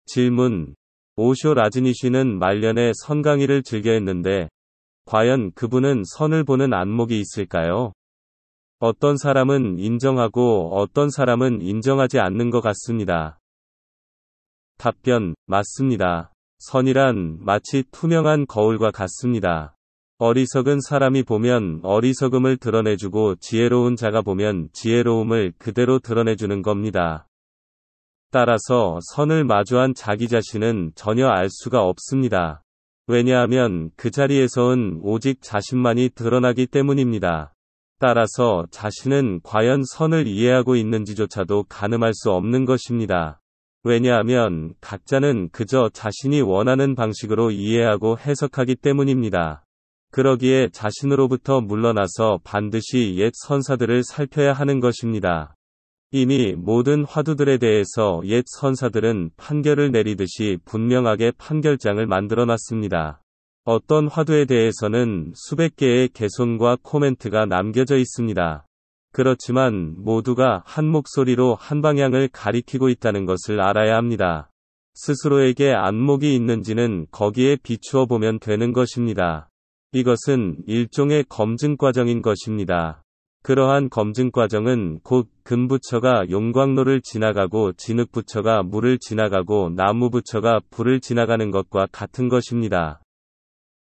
질문. 오쇼 라즈니쉬는 말년에 선강의를 즐겨 했는데, 과연 그분은 선을 보는 안목이 있을까요? 어떤 사람은 인정하고 어떤 사람은 인정하지 않는 것 같습니다. 답변. 맞습니다. 선이란 마치 투명한 거울과 같습니다. 어리석은 사람이 보면 어리석음을 드러내주고 지혜로운 자가 보면 지혜로움을 그대로 드러내주는 겁니다. 따라서 선을 마주한 자기 자신은 전혀 알 수가 없습니다. 왜냐하면 그 자리에서는 오직 자신만이 드러나기 때문입니다. 따라서 자신은 과연 선을 이해하고 있는지조차도 가늠할 수 없는 것입니다. 왜냐하면 각자는 그저 자신이 원하는 방식으로 이해하고 해석하기 때문입니다. 그러기에 자신으로부터 물러나서 반드시 옛 선사들을 살펴야 하는 것입니다. 이미 모든 화두들에 대해서 옛 선사들은 판결을 내리듯이 분명하게 판결장을 만들어놨습니다. 어떤 화두에 대해서는 수백 개의 개선과 코멘트가 남겨져 있습니다. 그렇지만 모두가 한 목소리로 한 방향을 가리키고 있다는 것을 알아야 합니다. 스스로에게 안목이 있는지는 거기에 비추어 보면 되는 것입니다. 이것은 일종의 검증 과정인 것입니다. 그러한 검증 과정은 곧 금부처가 용광로를 지나가고 진흙부처가 물을 지나가고 나무부처가 불을 지나가는 것과 같은 것입니다.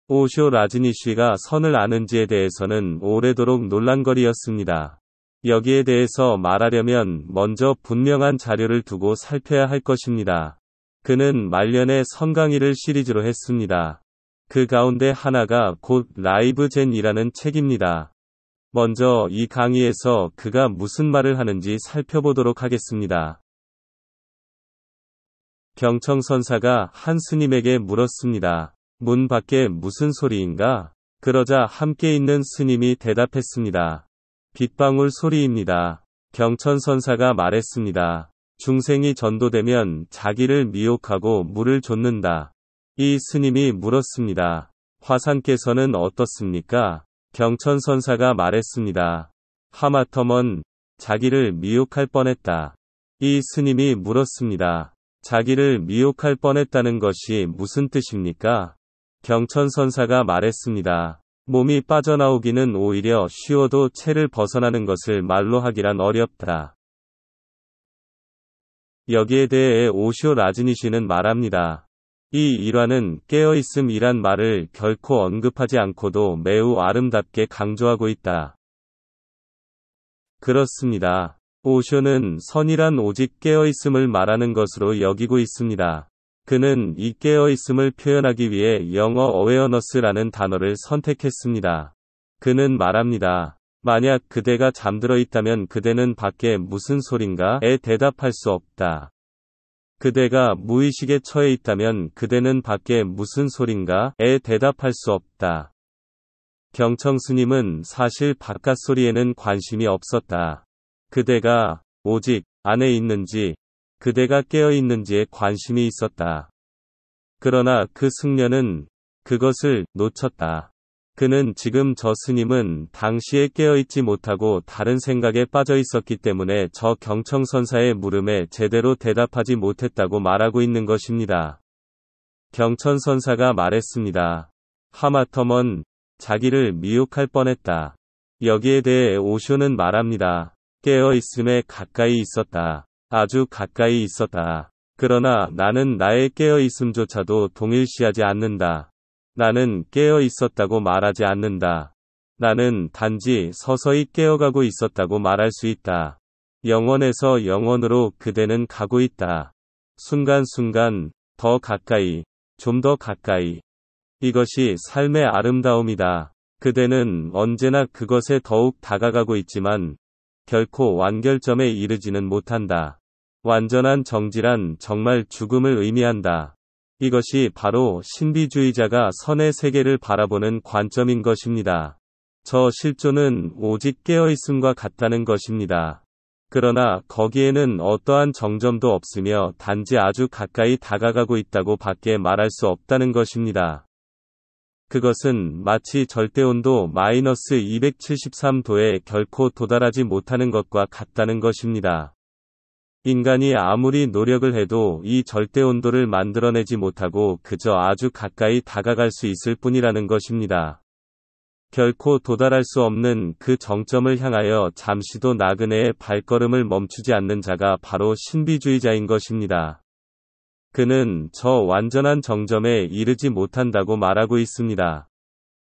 오쇼 라즈니쉬가 선을 아는지에 대해서는 오래도록 논란거리였습니다. 여기에 대해서 말하려면 먼저 분명한 자료를 두고 살펴야 할 것입니다. 그는 말년에 선강의를 시리즈로 했습니다. 그 가운데 하나가 곧 라이브 젠이라는 책입니다. 먼저 이 강의에서 그가 무슨 말을 하는지 살펴보도록 하겠습니다. 경청선사가 한 스님에게 물었습니다. 문 밖에 무슨 소리인가? 그러자 함께 있는 스님이 대답했습니다. 빗방울 소리입니다. 경천선사가 말했습니다. 중생이 전도되면 자기를 미혹하고 물을 좇는다. 이 스님이 물었습니다. 화산께서는 어떻습니까? 경천선사가 말했습니다. 하마터먼 자기를 미혹할 뻔했다. 이 스님이 물었습니다. 자기를 미혹할 뻔했다는 것이 무슨 뜻입니까? 경천선사가 말했습니다. 몸이 빠져나오기는 오히려 쉬워도 체를 벗어나는 것을 말로 하기란 어렵다. 여기에 대해 오쇼 라즈니쉬는 말합니다. 이 일화는 깨어있음이란 말을 결코 언급하지 않고도 매우 아름답게 강조하고 있다. 그렇습니다. 오쇼는 선이란 오직 깨어있음을 말하는 것으로 여기고 있습니다. 그는 이 깨어있음을 표현하기 위해 영어 awareness라는 단어를 선택했습니다. 그는 말합니다. 만약 그대가 잠들어 있다면 그대는 밖에 무슨 소린가에 대답할 수 없다. 그대가 무의식에 처해 있다면 그대는 밖에 무슨 소린가에 대답할 수 없다. 경청 스님은 사실 바깥 소리에는 관심이 없었다. 그대가 오직 안에 있는지, 그대가 깨어 있는지에 관심이 있었다. 그러나 그 승려는 그것을 놓쳤다. 그는 지금 저 스님은 당시에 깨어있지 못하고 다른 생각에 빠져 있었기 때문에 저 경청선사의 물음에 제대로 대답하지 못했다고 말하고 있는 것입니다. 경천선사가 말했습니다. 하마터먼 자기를 미혹할 뻔했다. 여기에 대해 오쇼는 말합니다. 깨어있음에 가까이 있었다. 아주 가까이 있었다. 그러나 나는 나의 깨어있음조차도 동일시하지 않는다. 나는 깨어 있었다고 말하지 않는다. 나는 단지 서서히 깨어가고 있었다고 말할 수 있다. 영원에서 영원으로 그대는 가고 있다. 순간순간, 더 가까이, 좀 더 가까이. 이것이 삶의 아름다움이다. 그대는 언제나 그것에 더욱 다가가고 있지만, 결코 완결점에 이르지는 못한다. 완전한 정지란 정말 죽음을 의미한다. 이것이 바로 신비주의자가 선의 세계를 바라보는 관점인 것입니다. 저 실존은 오직 깨어있음과 같다는 것입니다. 그러나 거기에는 어떠한 정점도 없으며 단지 아주 가까이 다가가고 있다고 밖에 말할 수 없다는 것입니다. 그것은 마치 절대온도 마이너스 273도에 결코 도달하지 못하는 것과 같다는 것입니다. 인간이 아무리 노력을 해도 이 절대 온도를 만들어내지 못하고 그저 아주 가까이 다가갈 수 있을 뿐이라는 것입니다. 결코 도달할 수 없는 그 정점을 향하여 잠시도 나그네의 발걸음을 멈추지 않는 자가 바로 신비주의자인 것입니다. 그는 저 완전한 정점에 이르지 못한다고 말하고 있습니다.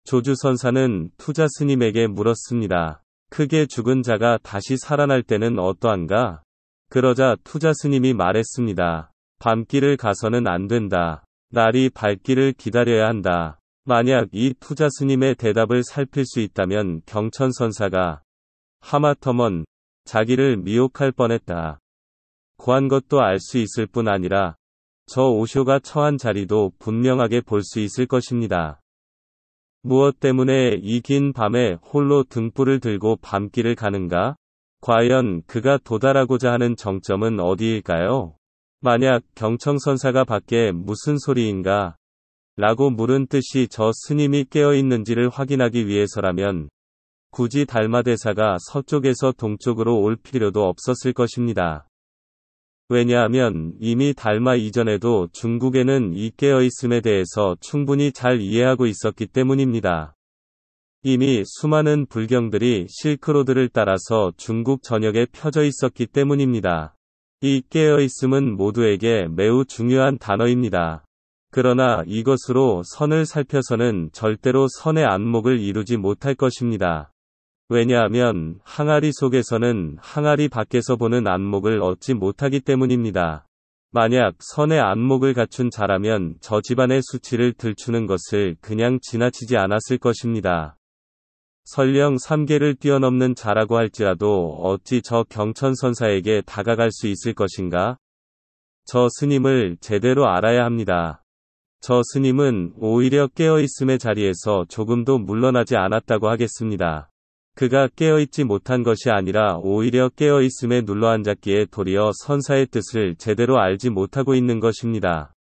조주선사는 투자 스님에게 물었습니다. 크게 죽은 자가 다시 살아날 때는 어떠한가? 그러자 투자 스님이 말했습니다. 밤길을 가서는 안 된다. 날이 밝기를 기다려야 한다. 만약 이 투자 스님의 대답을 살필 수 있다면 경천선사가 하마터면 자기를 미혹할 뻔했다. 고한 것도 알 수 있을 뿐 아니라 저 오쇼가 처한 자리도 분명하게 볼 수 있을 것입니다. 무엇 때문에 이 긴 밤에 홀로 등불을 들고 밤길을 가는가? 과연 그가 도달하고자 하는 정점은 어디일까요? 만약 경청선사가 밖에 무슨 소리인가? 라고 물은 뜻이 저 스님이 깨어있는지를 확인하기 위해서라면 굳이 달마대사가 서쪽에서 동쪽으로 올 필요도 없었을 것입니다. 왜냐하면 이미 달마 이전에도 중국에는 이 깨어있음에 대해서 충분히 잘 이해하고 있었기 때문입니다. 이미 수많은 불경들이 실크로드를 따라서 중국 전역에 펴져 있었기 때문입니다. 이 깨어있음은 모두에게 매우 중요한 단어입니다. 그러나 이것으로 선을 살펴서는 절대로 선의 안목을 이루지 못할 것입니다. 왜냐하면 항아리 속에서는 항아리 밖에서 보는 안목을 얻지 못하기 때문입니다. 만약 선의 안목을 갖춘 자라면 저 집안의 수치를 들추는 것을 그냥 지나치지 않았을 것입니다. 설령 3계를 뛰어넘는 자라고 할지라도 어찌 저 경천선사에게 다가갈 수 있을 것인가? 저 스님을 제대로 알아야 합니다. 저 스님은 오히려 깨어있음의 자리에서 조금도 물러나지 않았다고 하겠습니다. 그가 깨어있지 못한 것이 아니라 오히려 깨어있음에 눌러앉았기에 도리어 선사의 뜻을 제대로 알지 못하고 있는 것입니다.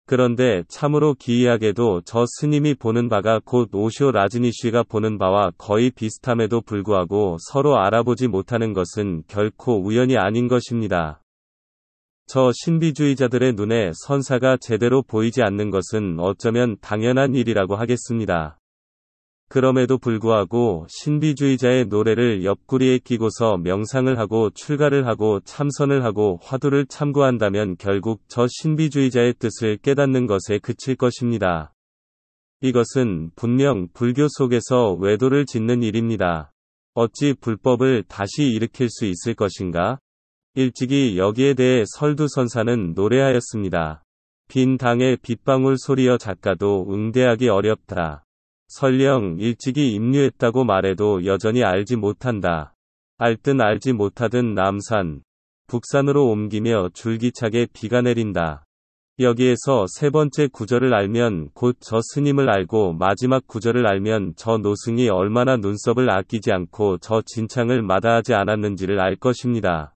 그런데 참으로 기이하게도 저 스님이 보는 바가 곧 오쇼 라즈니쉬가 보는 바와 거의 비슷함에도 불구하고 서로 알아보지 못하는 것은 결코 우연이 아닌 것입니다. 저 신비주의자들의 눈에 선사가 제대로 보이지 않는 것은 어쩌면 당연한 일이라고 하겠습니다. 그럼에도 불구하고 신비주의자의 노래를 옆구리에 끼고서 명상을 하고 출가를 하고 참선을 하고 화두를 참고한다면 결국 저 신비주의자의 뜻을 깨닫는 것에 그칠 것입니다. 이것은 분명 불교 속에서 외도를 짓는 일입니다. 어찌 불법을 다시 일으킬 수 있을 것인가? 일찍이 여기에 대해 설두선사는 노래하였습니다. 빈 당의 빗방울 소리여 작가도 응대하기 어렵다. 설령 일찍이 입류했다고 말해도 여전히 알지 못한다. 알든 알지 못하든 남산, 북산으로 옮기며 줄기차게 비가 내린다. 여기에서 세 번째 구절을 알면 곧 저 스님을 알고 마지막 구절을 알면 저 노승이 얼마나 눈썹을 아끼지 않고 저 진창을 마다하지 않았는지를 알 것입니다.